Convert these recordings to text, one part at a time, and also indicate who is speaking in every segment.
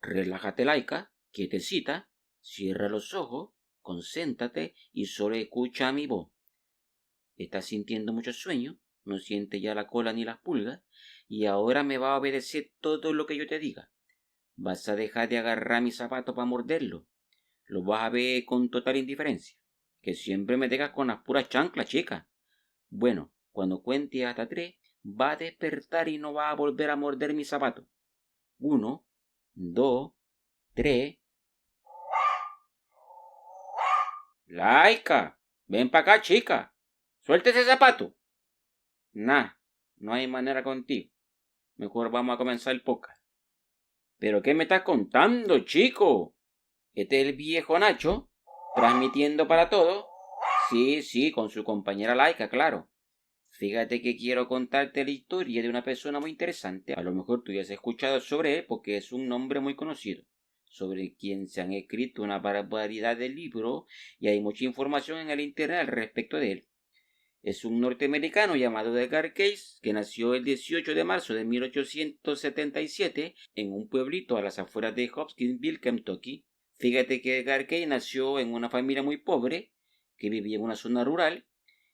Speaker 1: Relájate, laica, quietecita, cierra los ojos, concéntrate y solo escucha mi voz. Estás sintiendo mucho sueño, no sientes ya la cola ni las pulgas, y ahora me va a obedecer todo lo que yo te diga. Vas a dejar de agarrar mi zapato para morderlo. Lo vas a ver con total indiferencia. Que siempre me dejas con las puras chanclas, chica. Bueno, cuando cuente hasta 3, va a despertar y no va a volver a morder mi zapato. 1, 2, 3. Laica, ven para acá, chica. Suelta ese zapato. Nah, no hay manera contigo. Mejor vamos a comenzar el podcast. ¿Pero qué me estás contando, chico? Este es el viejo Nacho, transmitiendo para todos. Sí, con su compañera laica, claro. Fíjate que quiero contarte la historia de una persona muy interesante. A lo mejor tú ya has escuchado sobre él porque es un nombre muy conocido, sobre quien se han escrito una barbaridad de libros y hay mucha información en el internet al respecto de él. Es un norteamericano llamado Edgar Cayce, que nació el 18 de marzo de 1877 en un pueblito a las afueras de Hopkinsville, Kentucky. Fíjate que Edgar Cayce nació en una familia muy pobre, que vivía en una zona rural,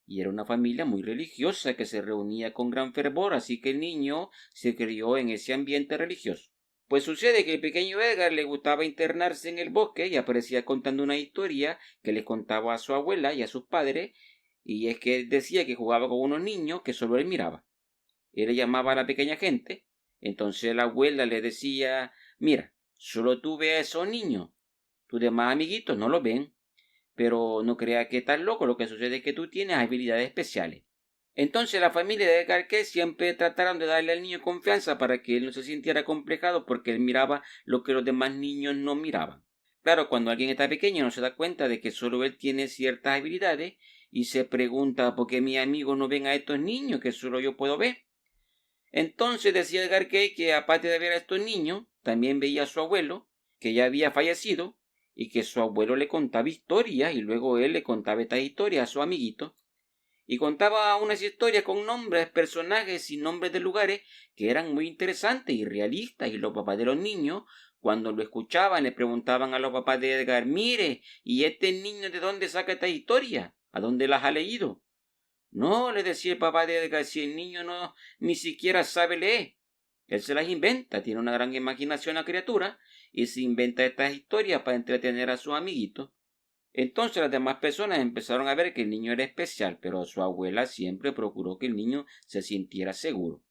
Speaker 1: y era una familia muy religiosa que se reunía con gran fervor, así que el niño se crió en ese ambiente religioso. Pues sucede que el pequeño Edgar le gustaba internarse en el bosque y aparecía contando una historia que le contaba a su abuela y a sus padres, y es que él decía que jugaba con unos niños que solo él miraba. Él le llamaba a la pequeña gente, entonces la abuela le decía, mira, solo tú ves a esos niños, tus demás amiguitos no los ven, pero no creas que estás loco, lo que sucede es que tú tienes habilidades especiales. Entonces la familia de Edgar Cayce siempre trataron de darle al niño confianza para que él no se sintiera complejado porque él miraba lo que los demás niños no miraban. Claro, cuando alguien está pequeño no se da cuenta de que solo él tiene ciertas habilidades y se pregunta por qué mis amigos no ven a estos niños que solo yo puedo ver. Entonces decía Edgar Cayce que aparte de ver a estos niños, también veía a su abuelo, que ya había fallecido, y que su abuelo le contaba historias y luego él le contaba estas historias a su amiguito. Y contaba unas historias con nombres, personajes y nombres de lugares que eran muy interesantes y realistas, y los papás de los niños, cuando lo escuchaban, le preguntaban a los papás de Edgar, mire, ¿y este niño de dónde saca esta historia? ¿A dónde las ha leído? No, le decía el papá de Edgar, si el niño no ni siquiera sabe leer. Él se las inventa, tiene una gran imaginación la criatura, y se inventa estas historias para entretener a sus amiguitos. Entonces las demás personas empezaron a ver que el niño era especial, pero su abuela siempre procuró que el niño se sintiera seguro.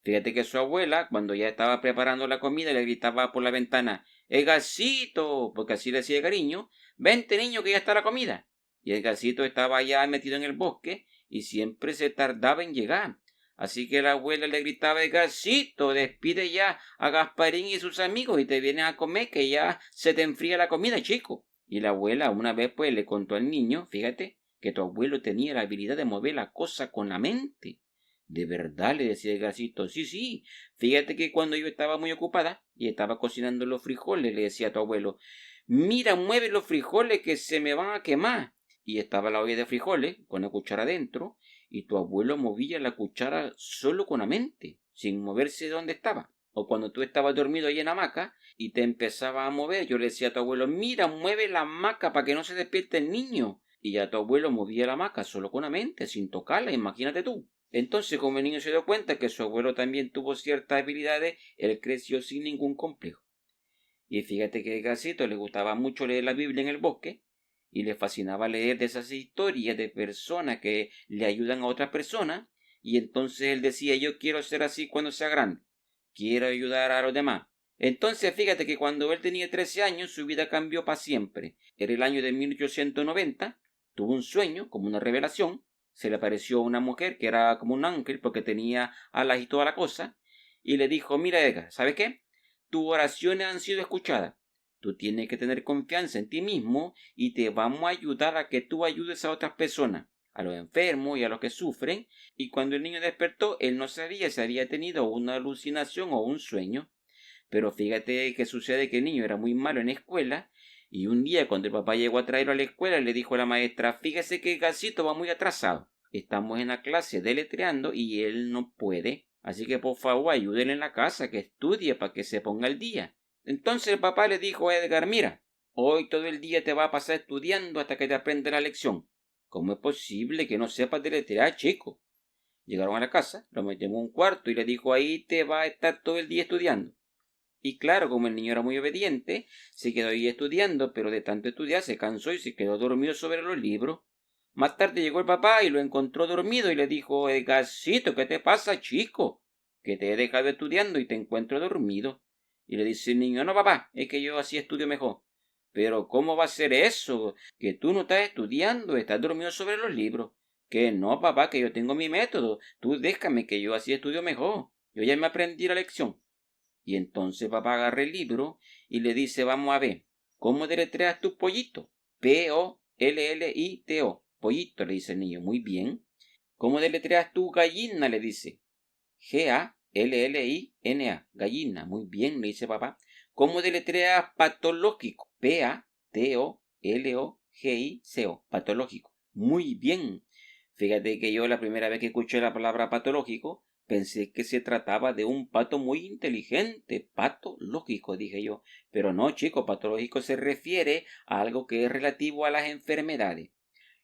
Speaker 1: Fíjate que su abuela, cuando ya estaba preparando la comida, le gritaba por la ventana, ¡Edgarcito! Porque así le decía de cariño, ¡vente niño que ya está la comida! Y Edgarcito estaba ya metido en el bosque y siempre se tardaba en llegar. Así que la abuela le gritaba, Edgarcito, despide ya a Gasparín y sus amigos y te vienes a comer que ya se te enfría la comida, chico. Y la abuela una vez pues le contó al niño, fíjate, que tu abuelo tenía la habilidad de mover la cosa con la mente. De verdad, le decía el gasito, sí, fíjate que cuando yo estaba muy ocupada y estaba cocinando los frijoles, le decía a tu abuelo, mira, mueve los frijoles que se me van a quemar. Y estaba la olla de frijoles con la cuchara adentro y tu abuelo movía la cuchara solo con la mente, sin moverse de donde estaba. O cuando tú estabas dormido ahí en la hamaca y te empezaba a mover, yo le decía a tu abuelo, mira, mueve la hamaca para que no se despierte el niño. Y ya tu abuelo movía la hamaca solo con la mente, sin tocarla, imagínate tú. Entonces, como el niño se dio cuenta que su abuelo también tuvo ciertas habilidades, él creció sin ningún complejo. Y fíjate que a Gacito le gustaba mucho leer la Biblia en el bosque, y le fascinaba leer de esas historias de personas que le ayudan a otras personas, y entonces él decía, yo quiero ser así cuando sea grande, quiero ayudar a los demás. Entonces fíjate que cuando él tenía 13 años, su vida cambió para siempre. Era el año de 1890, tuvo un sueño, como una revelación, se le apareció una mujer que era como un ángel porque tenía alas y toda la cosa, y le dijo, mira Edgar, ¿sabes qué? Tus oraciones han sido escuchadas. Tú tienes que tener confianza en ti mismo y te vamos a ayudar a que tú ayudes a otras personas, a los enfermos y a los que sufren. Y cuando el niño despertó, él no sabía si había tenido una alucinación o un sueño. Pero fíjate que sucede que el niño era muy malo en la escuela y un día cuando el papá llegó a traerlo a la escuela le dijo a la maestra, fíjese que el Gasito va muy atrasado. Estamos en la clase deletreando y él no puede. Así que por favor ayúdenle en la casa, que estudie para que se ponga al día. Entonces el papá le dijo a Edgar, mira, hoy todo el día te va a pasar estudiando hasta que te aprendas la lección. ¿Cómo es posible que no sepas deletrear, chico? Llegaron a la casa, lo metió en un cuarto y le dijo, ahí te va a estar todo el día estudiando. Y claro, como el niño era muy obediente, se quedó ahí estudiando, pero de tanto estudiar se cansó y se quedó dormido sobre los libros. Más tarde llegó el papá y lo encontró dormido y le dijo, Edgarcito, ¿qué te pasa, chico? Que te he dejado estudiando y te encuentro dormido. Y le dice el niño, no, papá, es que yo así estudio mejor. Pero ¿cómo va a ser eso? Que tú no estás estudiando, estás dormido sobre los libros. Que no, papá, que yo tengo mi método. Tú déjame que yo así estudio mejor. Yo ya me aprendí la lección. Y entonces papá agarra el libro y le dice, vamos a ver, ¿cómo deletreas tu pollito? Pollito. Pollito, le dice el niño. Muy bien. ¿Cómo deletreas tu gallina? Le dice. Gallina. Gallina. Muy bien, le dice papá. ¿Cómo deletreas patológico? Patologico. Patológico. Muy bien. Fíjate que yo la primera vez que escuché la palabra patológico, pensé que se trataba de un pato muy inteligente. Patológico, dije yo. Pero no, chico, patológico se refiere a algo que es relativo a las enfermedades.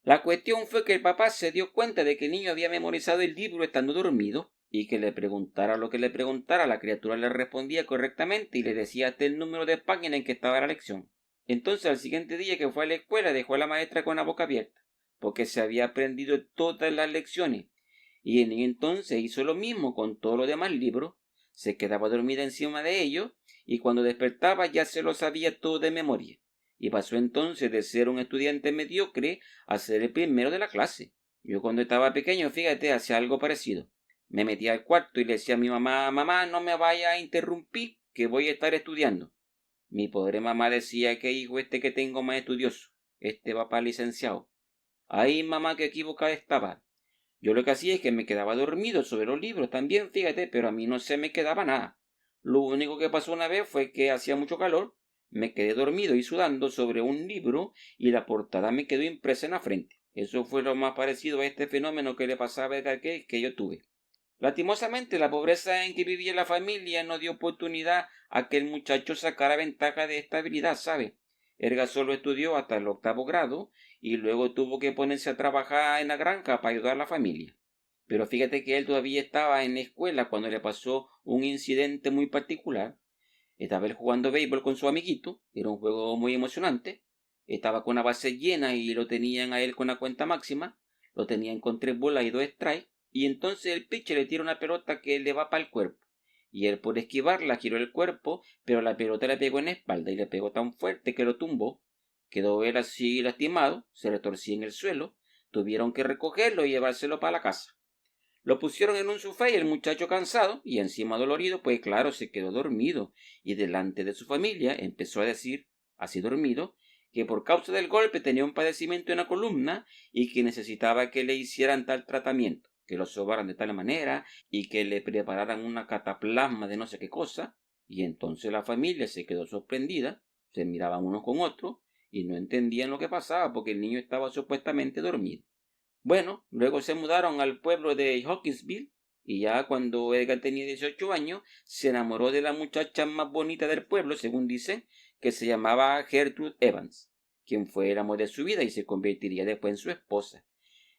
Speaker 1: La cuestión fue que el papá se dio cuenta de que el niño había memorizado el libro estando dormido y que le preguntara lo que le preguntara, la criatura le respondía correctamente y le decía hasta el número de página en que estaba la lección. Entonces al siguiente día que fue a la escuela dejó a la maestra con la boca abierta, porque se había aprendido todas las lecciones, y el niño entonces hizo lo mismo con todos los demás libros, se quedaba dormida encima de ellos, y cuando despertaba ya se lo sabía todo de memoria, y pasó entonces de ser un estudiante mediocre a ser el primero de la clase. Yo cuando estaba pequeño, fíjate, hacía algo parecido. Me metía al cuarto y le decía a mi mamá, mamá, no me vaya a interrumpir, que voy a estar estudiando. Mi pobre mamá decía que hijo este que tengo más estudioso, este papá licenciado. Ay, mamá, qué equivocada estaba. Yo lo que hacía es que me quedaba dormido sobre los libros también, fíjate, pero a mí no se me quedaba nada. Lo único que pasó una vez fue que hacía mucho calor, me quedé dormido y sudando sobre un libro y la portada me quedó impresa en la frente. Eso fue lo más parecido a este fenómeno que le pasaba a Edgar Cayce que yo tuve. Lastimosamente, la pobreza en que vivía la familia no dio oportunidad a que el muchacho sacara ventaja de esta habilidad, ¿sabe? Edgar solo estudió hasta el 8º grado y luego tuvo que ponerse a trabajar en la granja para ayudar a la familia. Pero fíjate que él todavía estaba en la escuela cuando le pasó un incidente muy particular. Estaba él jugando béisbol con su amiguito, era un juego muy emocionante. Estaba con la base llena y lo tenían a él con la cuenta máxima, lo tenían con 3 bolas y 2 strikes, y entonces el pitcher le tira una pelota que le va para el cuerpo. Y él por esquivarla giró el cuerpo, pero la pelota le pegó en la espalda y le pegó tan fuerte que lo tumbó. Quedó él así lastimado, se retorció en el suelo, tuvieron que recogerlo y llevárselo para la casa. Lo pusieron en un sofá y el muchacho cansado y encima dolorido, pues claro, se quedó dormido y delante de su familia empezó a decir, así dormido, que por causa del golpe tenía un padecimiento en la columna y que necesitaba que le hicieran tal tratamiento, que lo sobaran de tal manera y que le prepararan una cataplasma de no sé qué cosa, y entonces la familia se quedó sorprendida, se miraban unos con otros y no entendían lo que pasaba porque el niño estaba supuestamente dormido. Bueno, luego se mudaron al pueblo de Hawkinsville y ya cuando Edgar tenía 18 años se enamoró de la muchacha más bonita del pueblo, según dicen, que se llamaba Gertrude Evans, quien fue el amor de su vida y se convertiría después en su esposa.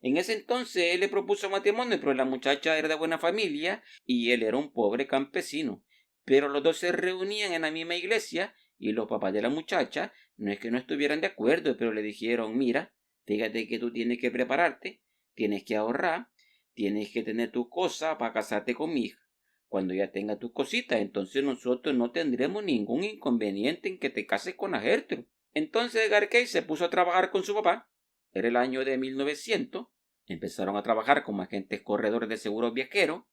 Speaker 1: En ese entonces él le propuso matrimonio, pero la muchacha era de buena familia y él era un pobre campesino. Pero los dos se reunían en la misma iglesia y los papás de la muchacha no es que no estuvieran de acuerdo, pero le dijeron, mira, fíjate que tú tienes que prepararte, tienes que ahorrar, tienes que tener tu cosa para casarte con mi hija. Cuando ya tengas tus cositas, entonces nosotros no tendremos ningún inconveniente en que te cases con la Gertrude. Entonces Edgar Cayce se puso a trabajar con su papá. Era el año de 1900. Empezaron a trabajar como agentes corredores de seguros viajeros.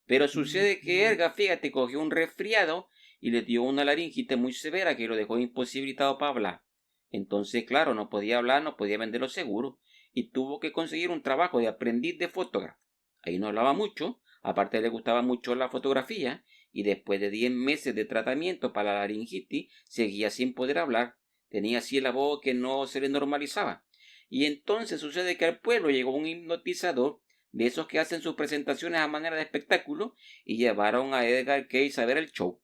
Speaker 1: Pero sucede que Edgar, fíjate, cogió un resfriado y le dio una laringite muy severa que lo dejó imposibilitado para hablar. Entonces, claro, no podía hablar, no podía vender los seguros y tuvo que conseguir un trabajo de aprendiz de fotógrafo. Ahí no hablaba mucho, aparte le gustaba mucho la fotografía y después de 10 meses de tratamiento para la laringitis seguía sin poder hablar. Tenía así la voz que no se le normalizaba. Y entonces sucede que al pueblo llegó un hipnotizador de esos que hacen sus presentaciones a manera de espectáculo y llevaron a Edgar Cayce a ver el show.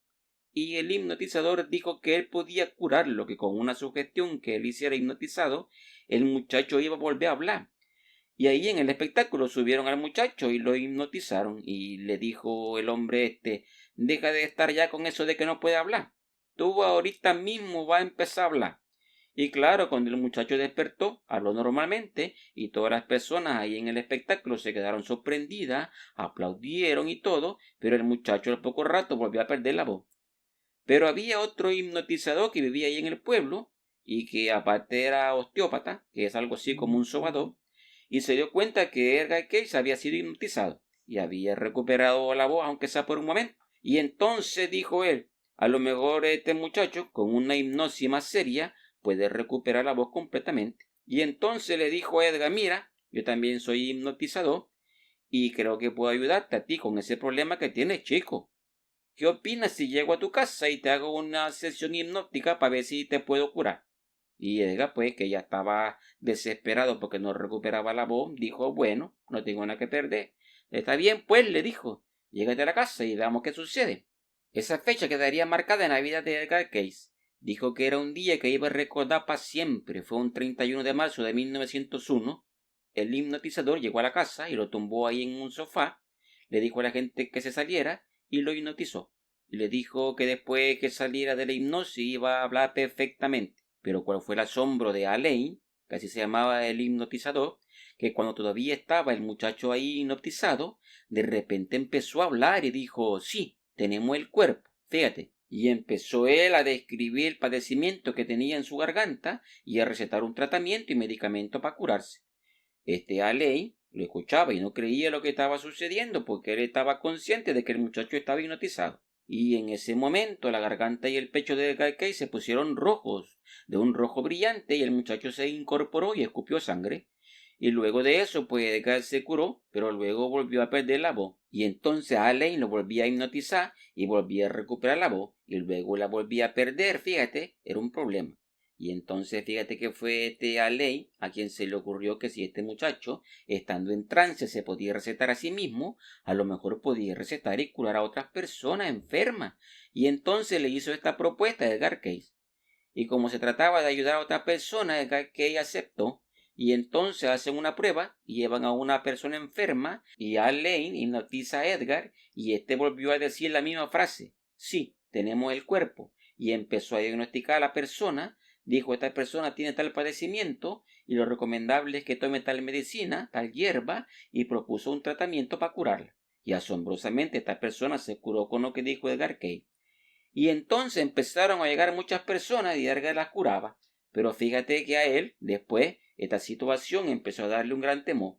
Speaker 1: y el hipnotizador dijo que él podía curarlo, que con una sugestión que él hiciera hipnotizado, el muchacho iba a volver a hablar. Y ahí en el espectáculo subieron al muchacho y lo hipnotizaron y le dijo el hombre deja de estar ya con eso de que no puede hablar. Tú ahorita mismo vas a empezar a hablar. Y claro, cuando el muchacho despertó, habló normalmente y todas las personas ahí en el espectáculo se quedaron sorprendidas, aplaudieron y todo, pero el muchacho al poco rato volvió a perder la voz. Pero había otro hipnotizador que vivía ahí en el pueblo y que aparte era osteópata, que es algo así como un sobador, y se dio cuenta que Edgar Cayce había sido hipnotizado y había recuperado la voz, aunque sea por un momento. Y entonces dijo él, a lo mejor este muchacho, con una hipnosis más seria, puede recuperar la voz completamente. Y entonces le dijo a Edgar, mira, yo también soy hipnotizador y creo que puedo ayudarte a ti con ese problema que tienes, chico. ¿Qué opinas si llego a tu casa y te hago una sesión hipnótica para ver si te puedo curar? Y Edgar, pues, que ya estaba desesperado porque no recuperaba la voz, dijo, bueno, no tengo nada que perder. Está bien, pues, le dijo, llégate a la casa y veamos qué sucede. Esa fecha quedaría marcada en la vida de Edgar Cayce. Dijo que era un día que iba a recordar para siempre. Fue un 31 de marzo de 1901. El hipnotizador llegó a la casa y lo tumbó ahí en un sofá. Le dijo a la gente que se saliera y lo hipnotizó. Y le dijo que después que saliera de la hipnosis iba a hablar perfectamente. Pero cuál fue el asombro de Alain, que así se llamaba el hipnotizador, que cuando todavía estaba el muchacho ahí hipnotizado, de repente empezó a hablar y dijo, sí, tenemos el cuerpo, fíjate. Y empezó él a describir el padecimiento que tenía en su garganta y a recetar un tratamiento y medicamento para curarse. Alain lo escuchaba y no creía lo que estaba sucediendo porque él estaba consciente de que el muchacho estaba hipnotizado. Y en ese momento la garganta y el pecho de Cayce se pusieron rojos, de un rojo brillante, y el muchacho se incorporó y escupió sangre. Y luego de eso, pues Edgar se curó, pero luego volvió a perder la voz. Y entonces Alain lo volvía a hipnotizar y volvía a recuperar la voz. Y luego la volvía a perder, fíjate, era un problema. Y entonces fíjate que fue Alain a quien se le ocurrió que si este muchacho, estando en trance, se podía recetar a sí mismo, a lo mejor podía recetar y curar a otras personas enfermas. Y entonces le hizo esta propuesta a Edgar Cayce. Y como se trataba de ayudar a otra persona, Edgar Cayce aceptó. Y entonces hacen una prueba y llevan a una persona enferma y Alain hipnotiza a Edgar y este volvió a decir la misma frase. Sí, tenemos el cuerpo. Y empezó a diagnosticar a la persona. Dijo, esta persona tiene tal padecimiento y lo recomendable es que tome tal medicina, tal hierba, y propuso un tratamiento para curarla. Y asombrosamente esta persona se curó con lo que dijo Edgar Cayce. Y entonces empezaron a llegar muchas personas y Edgar las curaba. Pero fíjate que a él, después, esta situación empezó a darle un gran temor.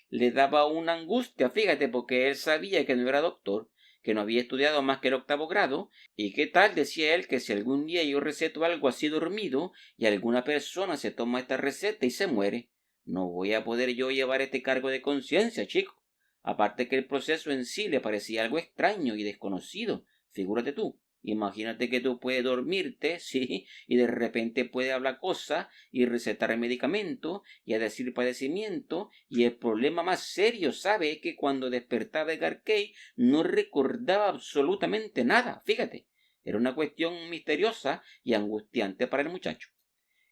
Speaker 1: Le daba una angustia, fíjate, porque él sabía que no era doctor, que no había estudiado más que el 8º grado, y qué tal, decía él, que si algún día yo receto algo así dormido y alguna persona se toma esta receta y se muere, no voy a poder yo llevar este cargo de conciencia, chico. Aparte que el proceso en sí le parecía algo extraño y desconocido, figúrate tú. Imagínate que tú puedes dormirte, sí, y de repente puedes hablar cosas y recetar el medicamento y a decir padecimiento, y el problema más serio, ¿sabe? Es que cuando despertaba Edgar Cayce no recordaba absolutamente nada, fíjate. Era una cuestión misteriosa y angustiante para el muchacho.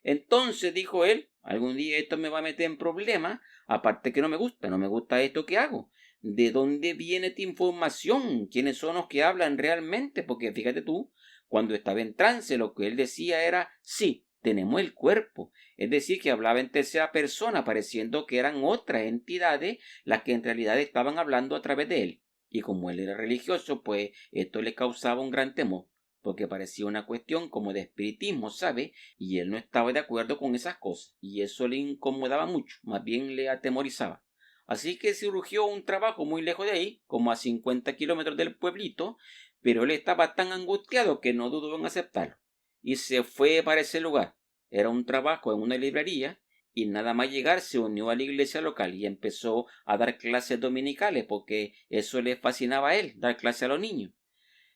Speaker 1: Entonces, dijo él, algún día esto me va a meter en problemas, aparte que no me gusta esto que hago. ¿De dónde viene esta información? ¿Quiénes son los que hablan realmente? Porque fíjate tú, cuando estaba en trance, lo que él decía era, sí, tenemos el cuerpo. Es decir, que hablaba en tercera persona, pareciendo que eran otras entidades las que en realidad estaban hablando a través de él. Y como él era religioso, pues esto le causaba un gran temor, porque parecía una cuestión como de espiritismo, ¿sabe? Y él no estaba de acuerdo con esas cosas, y eso le incomodaba mucho, más bien le atemorizaba. Así que surgió un trabajo muy lejos de ahí, como a 50 kilómetros del pueblito, pero él estaba tan angustiado que no dudó en aceptarlo, y se fue para ese lugar. Era un trabajo en una librería, y nada más llegar se unió a la iglesia local y empezó a dar clases dominicales, porque eso le fascinaba a él, dar clases a los niños.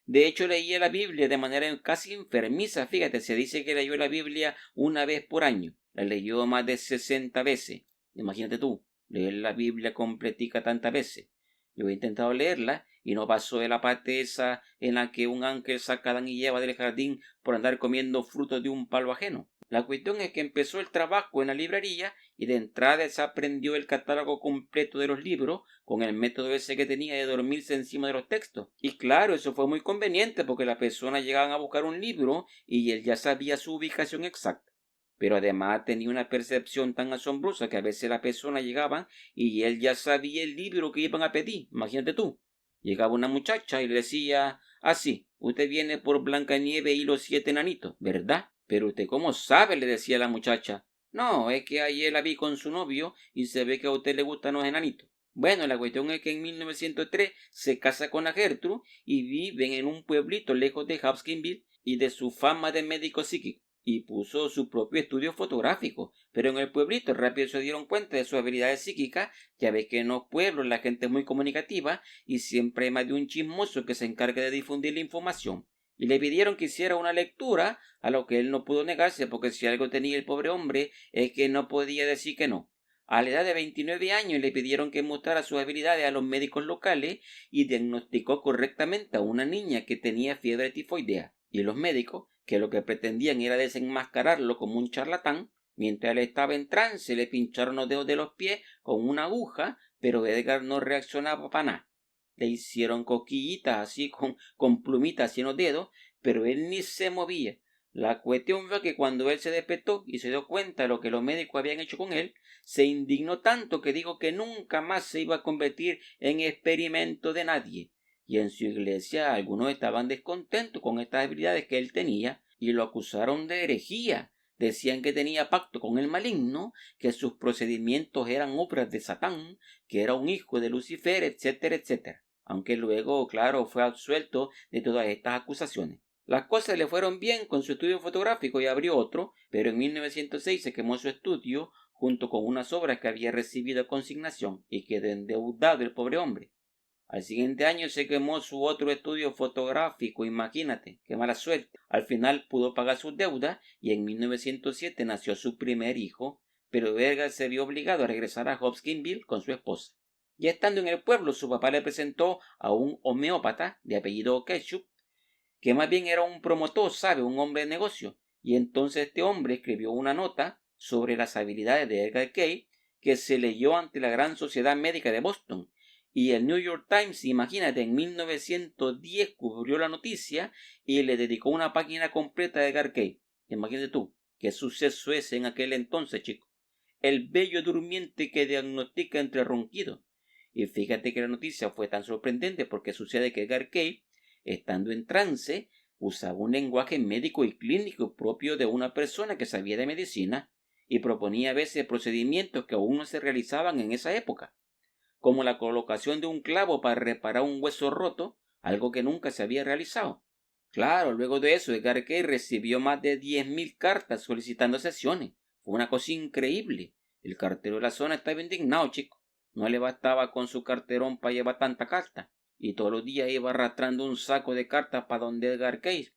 Speaker 1: De hecho, leía la Biblia de manera casi enfermiza. Fíjate, se dice que leyó la Biblia una vez por año. La leyó más de 60 veces. Imagínate tú, leer la Biblia completica tantas veces. Yo he intentado leerla y no pasó de la parte esa en la que un ángel saca a Adán y Eva del jardín por andar comiendo frutos de un palo ajeno. La cuestión es que empezó el trabajo en la librería y de entrada se aprendió el catálogo completo de los libros con el método ese que tenía de dormirse encima de los textos. Y claro, eso fue muy conveniente porque las personas llegaban a buscar un libro y él ya sabía su ubicación exacta. Pero además tenía una percepción tan asombrosa que a veces las personas llegaban y él ya sabía el libro que iban a pedir. Imagínate tú. Llegaba una muchacha y le decía, sí, usted viene por Blancanieves y los 7 enanitos, ¿verdad? Pero usted cómo sabe, le decía la muchacha. No, es que ayer la vi con su novio y se ve que a usted le gustan los enanitos. Bueno, la cuestión es que en 1903 se casa con la Gertrude y viven en un pueblito lejos de Hopkinsville y de su fama de médico psíquico. Y puso su propio estudio fotográfico, pero en el pueblito rápido se dieron cuenta de sus habilidades psíquicas. Ya ves que en los pueblos la gente es muy comunicativa y siempre hay más de un chismoso que se encarga de difundir la información. Y le pidieron que hiciera una lectura, a lo que él no pudo negarse, porque si algo tenía el pobre hombre es que no podía decir que no. A la edad de 29 años le pidieron que mostrara sus habilidades a los médicos locales y diagnosticó correctamente a una niña que tenía fiebre tifoidea. Y los médicos, que lo que pretendían era desenmascararlo como un charlatán, mientras él estaba en trance le pincharon los dedos de los pies con una aguja, pero Edgar no reaccionaba para nada. Le hicieron cosquillitas así con plumitas en los dedos, pero él ni se movía. La cuestión fue que cuando él se despertó y se dio cuenta de lo que los médicos habían hecho con él, se indignó tanto que dijo que nunca más se iba a convertir en experimento de nadie. Y en su iglesia algunos estaban descontentos con estas habilidades que él tenía y lo acusaron de herejía. Decían que tenía pacto con el maligno, que sus procedimientos eran obras de Satán, que era un hijo de Lucifer, etcétera, etcétera. Aunque luego, claro, fue absuelto de todas estas acusaciones. Las cosas le fueron bien con su estudio fotográfico y abrió otro, pero en 1906 se quemó su estudio junto con unas obras que había recibido a consignación y quedó endeudado el pobre hombre. Al siguiente año se quemó su otro estudio fotográfico, imagínate, qué mala suerte. Al final pudo pagar sus deudas y en 1907 nació su primer hijo, pero Edgar se vio obligado a regresar a Hopkinsville con su esposa. Ya estando en el pueblo, su papá le presentó a un homeópata de apellido Ketchup, que más bien era un promotor, sabe, un hombre de negocio. Y entonces este hombre escribió una nota sobre las habilidades de Edgar Cay que se leyó ante la gran sociedad médica de Boston. Y el New York Times, imagínate, en 1910 cubrió la noticia y le dedicó una página completa a Edgar Cay. Imagínate tú, qué suceso es en aquel entonces, chico. El bello durmiente que diagnostica entre ronquidos. Y fíjate que la noticia fue tan sorprendente porque sucede que Edgar Cay, estando en trance, usaba un lenguaje médico y clínico propio de una persona que sabía de medicina y proponía a veces procedimientos que aún no se realizaban en esa época, como la colocación de un clavo para reparar un hueso roto, algo que nunca se había realizado. Claro, luego de eso, Edgar Cay recibió más de 10.000 cartas solicitando sesiones. Fue una cosa increíble. El cartero de la zona estaba indignado, chico. No le bastaba con su carterón para llevar tanta carta. Y todos los días iba arrastrando un saco de cartas para donde Edgar Cay.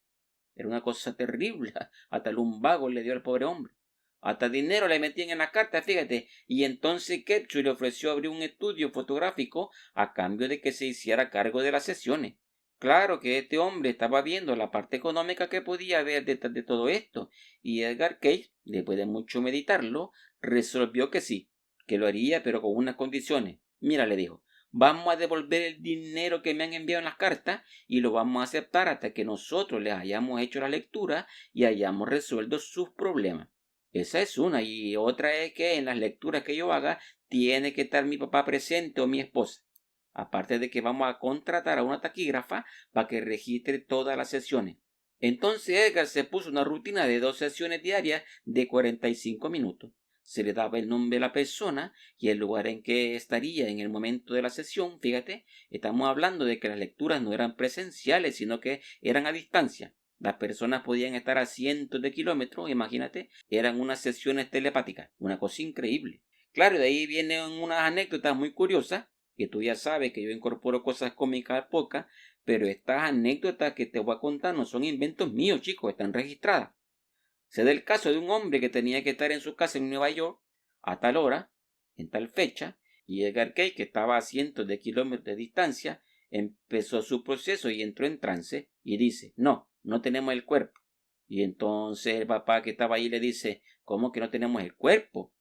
Speaker 1: Era una cosa terrible. Hasta lumbago le dio al pobre hombre. Hasta dinero le metían en las cartas, fíjate. Y entonces Ketchum le ofreció abrir un estudio fotográfico a cambio de que se hiciera cargo de las sesiones. Claro que este hombre estaba viendo la parte económica que podía haber detrás de todo esto, y Edgar Cayce, después de mucho meditarlo, resolvió que sí, que lo haría, pero con unas condiciones. Mira, le dijo, vamos a devolver el dinero que me han enviado en las cartas y lo vamos a aceptar hasta que nosotros les hayamos hecho la lectura y hayamos resuelto sus problemas. Esa es una, y otra es que en las lecturas que yo haga tiene que estar mi papá presente o mi esposa. Aparte de que vamos a contratar a una taquígrafa para que registre todas las sesiones. Entonces Edgar se puso una rutina de 2 sesiones diarias de 45 minutos. Se le daba el nombre de la persona y el lugar en que estaría en el momento de la sesión. Fíjate, estamos hablando de que las lecturas no eran presenciales, sino que eran a distancia. Las personas podían estar a cientos de kilómetros, imagínate, eran unas sesiones telepáticas, una cosa increíble. Claro, de ahí vienen unas anécdotas muy curiosas, que tú ya sabes que yo incorporo cosas cómicas al podcast, pero estas anécdotas que te voy a contar no son inventos míos, chicos, están registradas. Se da el caso de un hombre que tenía que estar en su casa en Nueva York a tal hora, en tal fecha, y Edgar Cay, que estaba a cientos de kilómetros de distancia, empezó su proceso y entró en trance y dice, no tenemos el cuerpo. Y entonces el papá que estaba ahí le dice, ¿cómo que no tenemos el cuerpo?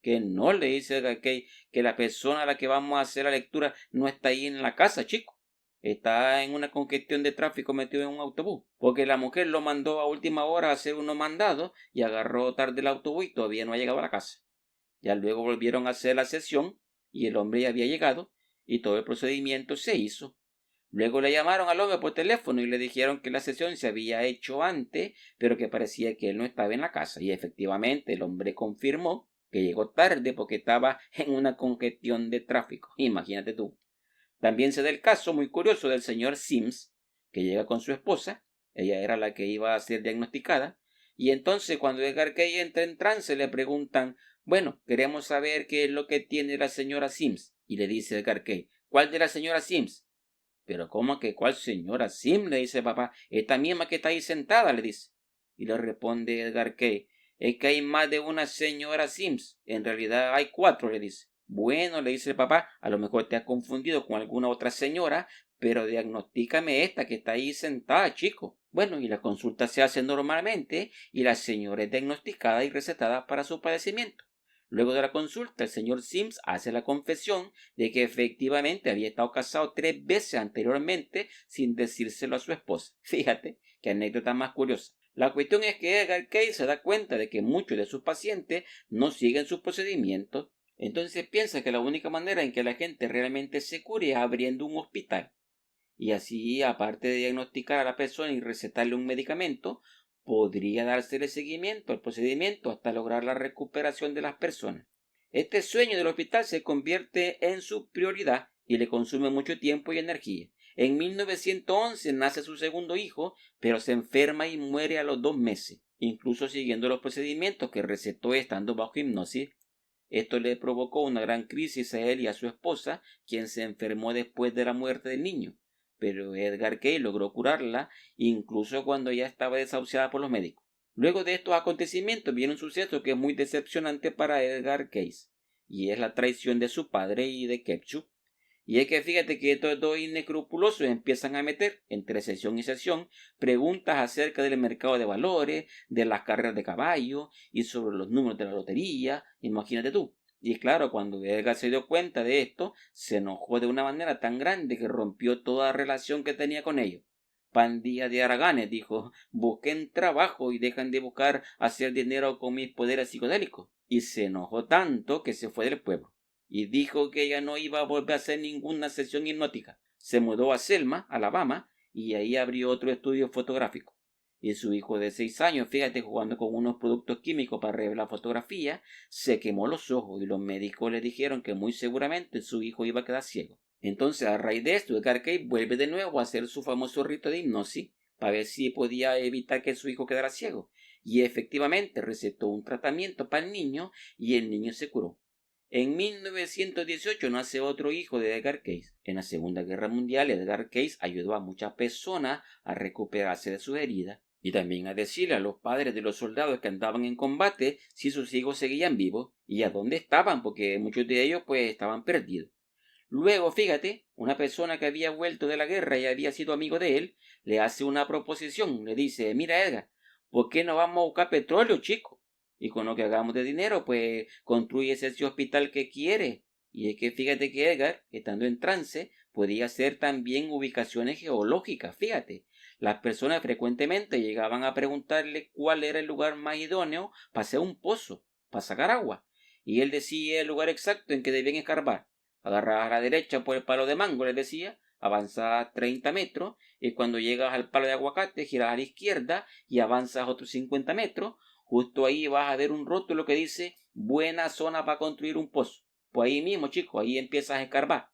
Speaker 1: Que no, le dice que la persona a la que vamos a hacer la lectura no está ahí en la casa, chico. Está en una congestión de tráfico metido en un autobús. Porque la mujer lo mandó a última hora a hacer unos mandados y agarró tarde el autobús y todavía no ha llegado a la casa. Ya luego volvieron a hacer la sesión y el hombre ya había llegado y todo el procedimiento se hizo. Luego le llamaron al hombre por teléfono y le dijeron que la sesión se había hecho antes, pero que parecía que él no estaba en la casa. Y efectivamente el hombre confirmó que llegó tarde porque estaba en una congestión de tráfico. Imagínate tú. También se da el caso muy curioso del señor Sims, que llega con su esposa. Ella era la que iba a ser diagnosticada. Y entonces cuando Edgar Cay entra en trance le preguntan, bueno, queremos saber qué es lo que tiene la señora Sims. Y le dice Edgar Cay, ¿cuál de la señora Sims? Pero ¿cómo que cuál señora Sim? Le dice papá. Esta misma que está ahí sentada, le dice. Y le responde Edgar Kay. Es que hay más de una señora Sims. En realidad hay 4, le dice. Bueno, le dice el papá, a lo mejor te has confundido con alguna otra señora, pero diagnostícame esta que está ahí sentada, chico. Bueno, y la consulta se hace normalmente y la señora es diagnosticada y recetada para su padecimiento. Luego de la consulta, el señor Sims hace la confesión de que efectivamente había estado casado 3 veces anteriormente sin decírselo a su esposa. Fíjate, qué anécdota más curiosa. La cuestión es que Edgar Cay se da cuenta de que muchos de sus pacientes no siguen sus procedimientos. Entonces piensa que la única manera en que la gente realmente se cure es abriendo un hospital. Y así, aparte de diagnosticar a la persona y recetarle un medicamento, podría dársele seguimiento al procedimiento hasta lograr la recuperación de las personas. Este sueño del hospital se convierte en su prioridad y le consume mucho tiempo y energía. En 1911 nace su segundo hijo, pero se enferma y muere a los 2 meses, incluso siguiendo los procedimientos que recetó estando bajo hipnosis. Esto le provocó una gran crisis a él y a su esposa, quien se enfermó después de la muerte del niño. Pero Edgar Cay logró curarla, incluso cuando ya estaba desahuciada por los médicos. Luego de estos acontecimientos viene un suceso que es muy decepcionante para Edgar Cayce, y es la traición de su padre y de Kepchu. Y es que fíjate que estos dos inescrupulosos empiezan a meter, entre sesión y sesión, preguntas acerca del mercado de valores, de las carreras de caballo y sobre los números de la lotería. Imagínate tú. Y claro, cuando Edgar se dio cuenta de esto, se enojó de una manera tan grande que rompió toda relación que tenía con ellos. Pandilla de haraganes, dijo, busquen trabajo y dejan de buscar hacer dinero con mis poderes psicodélicos. Y se enojó tanto que se fue del pueblo y dijo que ella no iba a volver a hacer ninguna sesión hipnótica. Se mudó a Selma, Alabama, y ahí abrió otro estudio fotográfico. Y su hijo de 6 años, fíjate, jugando con unos productos químicos para revelar fotografía, se quemó los ojos y los médicos le dijeron que muy seguramente su hijo iba a quedar ciego. Entonces, a raíz de esto, Edgar Cay vuelve de nuevo a hacer su famoso rito de hipnosis para ver si podía evitar que su hijo quedara ciego. Y efectivamente recetó un tratamiento para el niño y el niño se curó. En 1918 nace otro hijo de Edgar Cayce. En la Segunda Guerra Mundial, Edgar Cayce ayudó a muchas personas a recuperarse de sus heridas y también a decirle a los padres de los soldados que andaban en combate si sus hijos seguían vivos y a dónde estaban, porque muchos de ellos pues estaban perdidos. Luego, fíjate, una persona que había vuelto de la guerra y había sido amigo de él, le hace una proposición, le dice, mira Edgar, ¿por qué no vamos a buscar petróleo, chico? Y con lo que hagamos de dinero, pues construye ese hospital que quiere. Y es que fíjate que Edgar, estando en trance, podía hacer también ubicaciones geológicas, fíjate. Las personas frecuentemente llegaban a preguntarle cuál era el lugar más idóneo para hacer un pozo, para sacar agua. Y él decía el lugar exacto en que debían escarbar. Agarrabas a la derecha por el palo de mango, les decía, avanzas 30 metros, y cuando llegas al palo de aguacate, giras a la izquierda y avanzas otros 50 metros. Justo ahí vas a ver un rótulo que dice buena zona para construir un pozo. Pues ahí mismo, chicos, ahí empiezas a escarbar.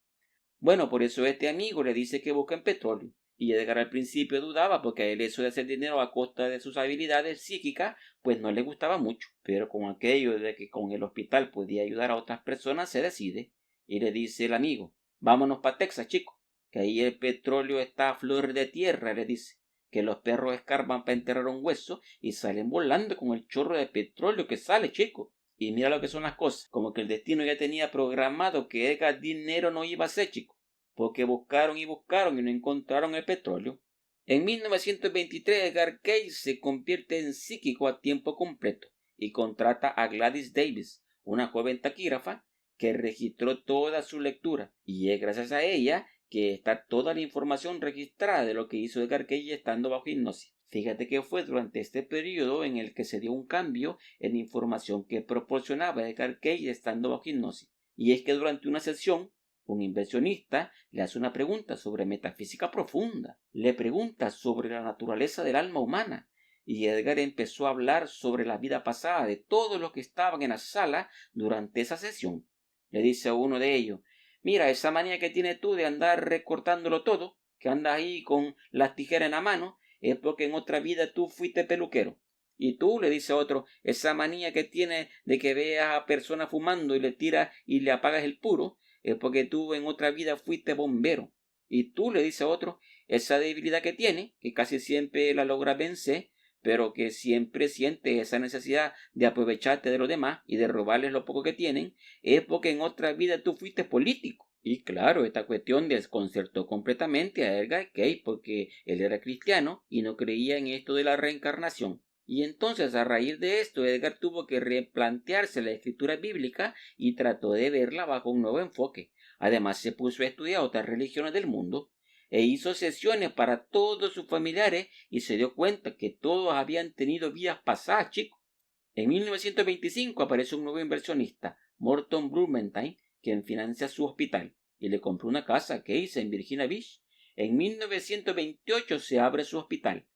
Speaker 1: Bueno, por eso este amigo le dice que busquen petróleo. Y Edgar al principio dudaba porque a él eso de hacer dinero a costa de sus habilidades psíquicas, pues no le gustaba mucho. Pero con aquello de que con el hospital podía ayudar a otras personas, se decide. Y le dice el amigo, vámonos para Texas, chicos, que ahí el petróleo está a flor de tierra, le dice. Que los perros escarban para enterrar un hueso y salen volando con el chorro de petróleo que sale, chico. Y mira lo que son las cosas, como que el destino ya tenía programado que Edgar dinero no iba a ser, chico. porque buscaron y buscaron y no encontraron el petróleo. En 1923 Edgar Cayce se convierte en psíquico a tiempo completo y contrata a Gladys Davis, una joven taquígrafa que registró toda su lectura, y es gracias a ella que está toda la información registrada de lo que hizo Edgar Cayce estando bajo hipnosis. Fíjate que fue durante este periodo en el que se dio un cambio en la información que proporcionaba Edgar Cayce estando bajo hipnosis. Y es que durante una sesión, un inversionista le hace una pregunta sobre metafísica profunda. Le pregunta sobre la naturaleza del alma humana. Y Edgar empezó a hablar sobre la vida pasada de todos los que estaban en la sala durante esa sesión. Le dice a uno de ellos: mira, esa manía que tienes tú de andar recortándolo todo, que andas ahí con las tijeras en la mano, es porque en otra vida tú fuiste peluquero. Y tú, le dice a otro, esa manía que tienes de que veas a personas fumando y le tiras y le apagas el puro, es porque tú en otra vida fuiste bombero. Y tú, le dice a otro, esa debilidad que tienes, que casi siempre la logras vencer, pero que siempre sientes esa necesidad de aprovecharte de los demás y de robarles lo poco que tienen, es porque en otra vida tú fuiste político. Y claro, esta cuestión desconcertó completamente a Edgar Cayce porque él era cristiano y no creía en esto de la reencarnación. Y entonces, a raíz de esto, Edgar tuvo que replantearse la escritura bíblica y trató de verla bajo un nuevo enfoque. Además, se puso a estudiar otras religiones del mundo e hizo sesiones para todos sus familiares y se dio cuenta que todos habían tenido vidas pasadas, chicos. En 1925 aparece un nuevo inversionista, Morton Blumenthal, quien financia su hospital y le compró una casa a Cayce en Virginia Beach. En 1928 se abre su hospital.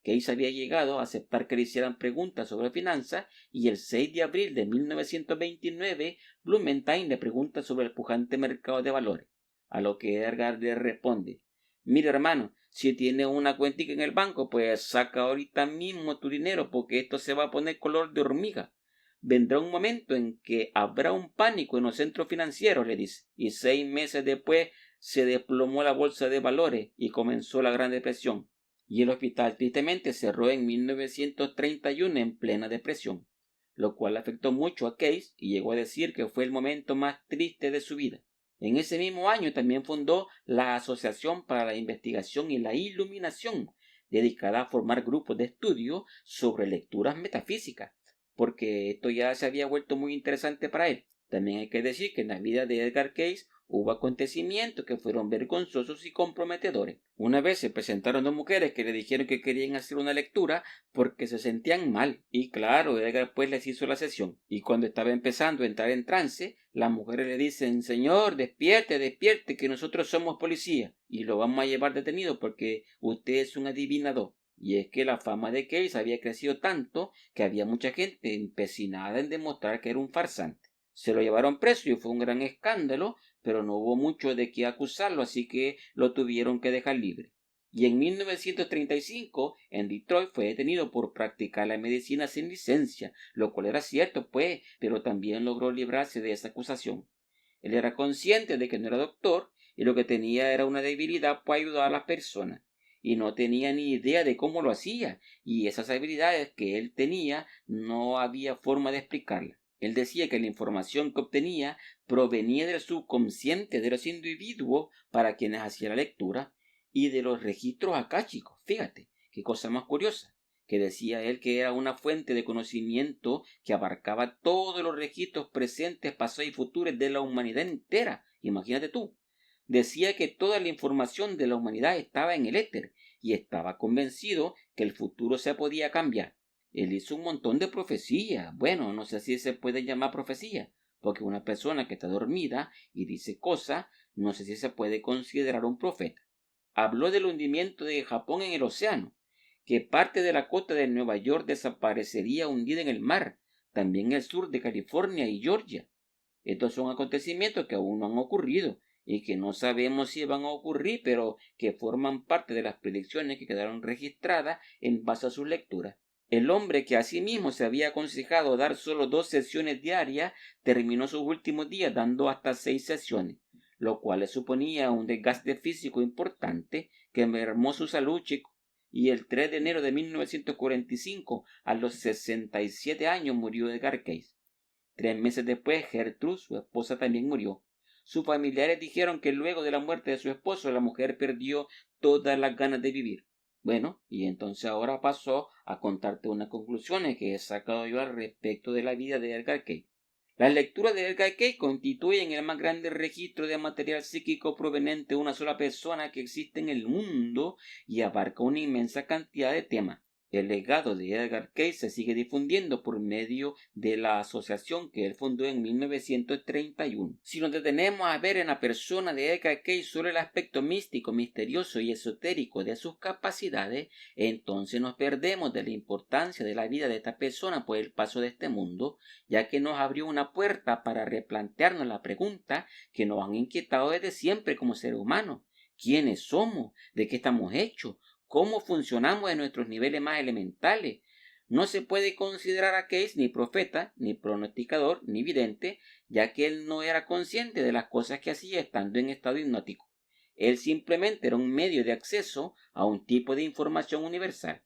Speaker 1: Cayce había llegado a aceptar que le hicieran preguntas sobre finanzas y el 6 de abril de 1929 Blumenthal le pregunta sobre el pujante mercado de valores, a lo que Edgar le responde: mira, hermano, si tienes una cuentica en el banco, pues saca ahorita mismo tu dinero porque esto se va a poner color de hormiga. Vendrá un momento en que habrá un pánico en los centros financieros, le dice, y 6 meses después se desplomó la bolsa de valores y comenzó la Gran Depresión. Y el hospital tristemente cerró en 1931 en plena depresión, lo cual afectó mucho a Cayce y llegó a decir que fue el momento más triste de su vida. En ese mismo año también fundó la Asociación para la Investigación y la Iluminación, dedicada a formar grupos de estudio sobre lecturas metafísicas, porque esto ya se había vuelto muy interesante para él. También hay que decir que en la vida de Edgar Cayce hubo acontecimientos que fueron vergonzosos y comprometedores. Una vez se presentaron dos mujeres que le dijeron que querían hacer una lectura porque se sentían mal. Y claro, Edgar pues les hizo la sesión. Y cuando estaba empezando a entrar en trance, las mujeres le dicen: señor, despierte, despierte, que nosotros somos policía y lo vamos a llevar detenido porque usted es un adivinador. Y es que la fama de Cayce había crecido tanto que había mucha gente empecinada en demostrar que era un farsante. Se lo llevaron preso y fue un gran escándalo, pero no hubo mucho de qué acusarlo, así que lo tuvieron que dejar libre. Y en 1935 en Detroit fue detenido por practicar la medicina sin licencia, lo cual era cierto, pues, pero también logró librarse de esa acusación. Él era consciente de que no era doctor y lo que tenía era una debilidad para ayudar a las personas, y no tenía ni idea de cómo lo hacía, y esas habilidades que él tenía no había forma de explicarlas. Él decía que la información que obtenía provenía del subconsciente de los individuos para quienes hacía la lectura y de los registros akáshicos. Fíjate, qué cosa más curiosa, que decía él que era una fuente de conocimiento que abarcaba todos los registros presentes, pasados y futuros de la humanidad entera. Imagínate tú. Decía que toda la información de la humanidad estaba en el éter y estaba convencido que el futuro se podía cambiar. Él hizo un montón de profecías. Bueno, no sé si se puede llamar profecía, porque una persona que está dormida y dice cosas, no sé si se puede considerar un profeta. Habló del hundimiento de Japón en el océano, que parte de la costa de Nueva York desaparecería hundida en el mar, también el sur de California y Georgia. Estos son acontecimientos que aún no han ocurrido y que no sabemos si van a ocurrir, pero que forman parte de las predicciones que quedaron registradas en base a sus lecturas. El hombre que asimismo se había aconsejado dar solo 2 sesiones diarias terminó sus últimos días dando hasta 6 sesiones, lo cual le suponía un desgaste físico importante que mermó su salud, chico. Y el 3 de enero de 1945, a los 67 años, murió Edgar Cayce. 3 meses después, Gertrude, su esposa, también murió. sus familiares dijeron que luego de la muerte de su esposo la mujer perdió todas las ganas de vivir. Bueno, y entonces ahora paso a contarte unas conclusiones que he sacado yo al respecto de la vida de Edgar Cayce. Las lecturas de Edgar Cayce constituyen el más grande registro de material psíquico proveniente de una sola persona que existe en el mundo y abarca una inmensa cantidad de temas. El legado de Edgar Cayce se sigue difundiendo por medio de la asociación que él fundó en 1931. Si nos detenemos a ver en la persona de Edgar Cayce solo el aspecto místico, misterioso y esotérico de sus capacidades, entonces nos perdemos de la importancia de la vida de esta persona por el paso de este mundo, ya que nos abrió una puerta para replantearnos la pregunta que nos han inquietado desde siempre como seres humanos. ¿Quiénes somos? ¿De qué estamos hechos? ¿Cómo funcionamos en nuestros niveles más elementales? No se puede considerar a Cayce ni profeta, ni pronosticador, ni vidente, ya que él no era consciente de las cosas que hacía estando en estado hipnótico. Él simplemente era un medio de acceso a un tipo de información universal.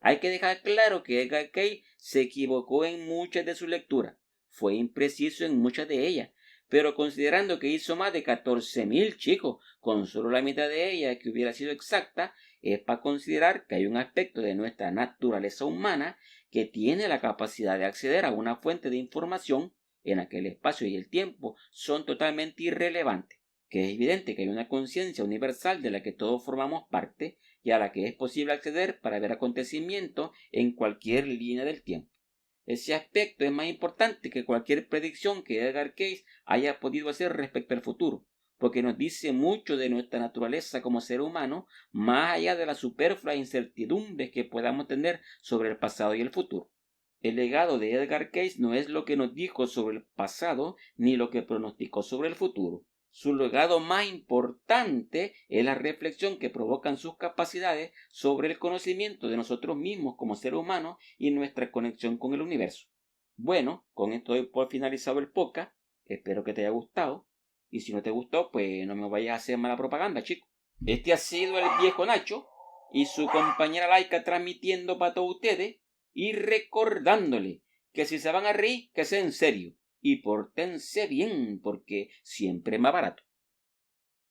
Speaker 1: Hay que dejar claro que Edgar Cayce se equivocó en muchas de sus lecturas, fue impreciso en muchas de ellas, pero considerando que hizo más de 14.000 chicos, con solo la mitad de ellas que hubiera sido exacta, es para considerar que hay un aspecto de nuestra naturaleza humana que tiene la capacidad de acceder a una fuente de información en la que el espacio y el tiempo son totalmente irrelevantes, que es evidente que hay una conciencia universal de la que todos formamos parte y a la que es posible acceder para ver acontecimientos en cualquier línea del tiempo. Ese aspecto es más importante que cualquier predicción que Edgar Cayce haya podido hacer respecto al futuro, porque nos dice mucho de nuestra naturaleza como ser humano, más allá de las superfluas incertidumbres que podamos tener sobre el pasado y el futuro. El legado de Edgar Cayce no es lo que nos dijo sobre el pasado ni lo que pronosticó sobre el futuro. Su legado más importante es la reflexión que provocan sus capacidades sobre el conocimiento de nosotros mismos como seres humanos y nuestra conexión con el universo. Bueno, con esto doy por finalizado el podcast. Espero que te haya gustado. Y si no te gustó, pues no me vayas a hacer mala propaganda, chico. Este ha sido el viejo Nacho y su compañera Laika transmitiendo para todos ustedes y recordándole que si se van a reír, que sea en serio. Y pórtense bien, porque siempre es más barato.